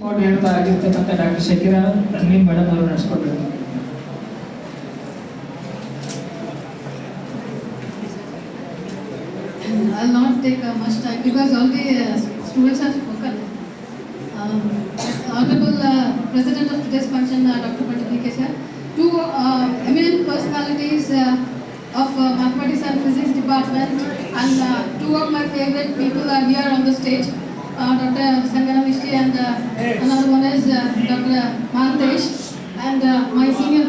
ನೋಡಿ ಹೇಳ್ತಾ ಆಗಿರ್ತಕ್ಕಂಥ ಡಾಕ್ಟರ್ ಶಕೀರಾ ತನ್ವೀನ್ ಮೇಡಮ್ ಅವರು ನಡೆಸ್ಕೊಟ್ರು. I'll not take much time because all the students have spoken. Honorable President of today's function, Dr. Pandit V.K. sir, two eminent personalities of Mathematics and Physics department, and two of my favorite people are here on the stage. Dr. Sangana Mishti and another one is Dr. Mahantesh, and my senior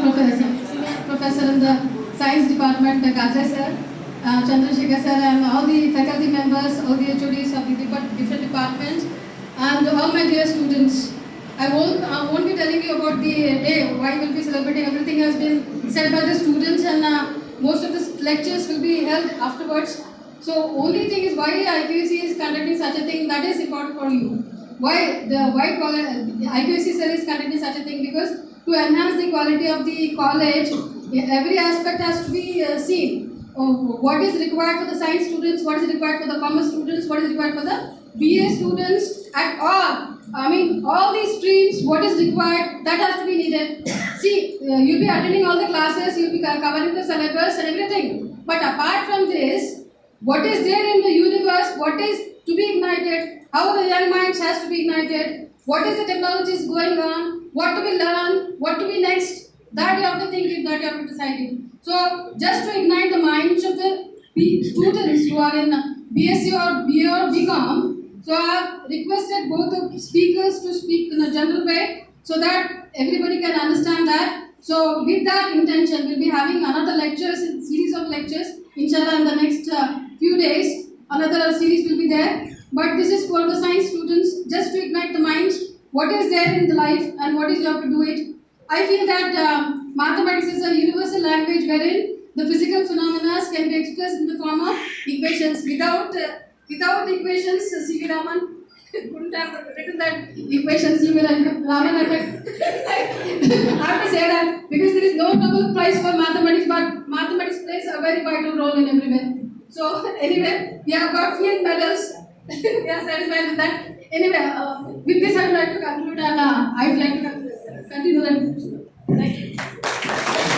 professor in the science department, Gajay sir, Chandrasekhar sir, and all the faculty members, all the HODs of the different departments, and all my dear students. I won't be telling you about the day, why we'll be celebrating. Everything has been said by the students, and most of the lectures will be held afterwards. So only thing is why IQAC is conducting such a thing, that is important for you. Why IQAC cell is conducting such a thing? Because to enhance the quality of the college, every aspect has to be seen. What is required for the science students, what is required for the commerce students, what is required for the BA students, at all. I mean, all these streams, what is required, that has to be needed. See, you'll be attending all the classes, you'll be covering the syllabus and everything. But apart from this, what is there in the universe, what is to be ignited, how the young minds has to be ignited, what is the technologies going on, what to be learned, what to be next, that you have to think it, that you have to decide it. So, just to ignite the minds of the students who are in BSc or BA or BCom, so I have requested both the speakers to speak in a general way so that everybody can understand that. So, with that intention, we'll be having another lectures, series of lectures, inshallah, in the next few days. Another series will be there. But this is for the science students, just to ignite the minds, what is there in the life and what is you have to do it. I feel that mathematics is a universal language wherein the physical phenomena can be expressed in the form of equations. Without equations, C.V. Raman couldn't have written that equations, C.V. Raman effect. I have to say that because there is no Nobel Prize for mathematics, but mathematics plays a very vital role in everywhere. So anyway, we have got field medals. We are satisfied with that. Anyway, with this I would like to conclude, and I would like to continue. Thank you.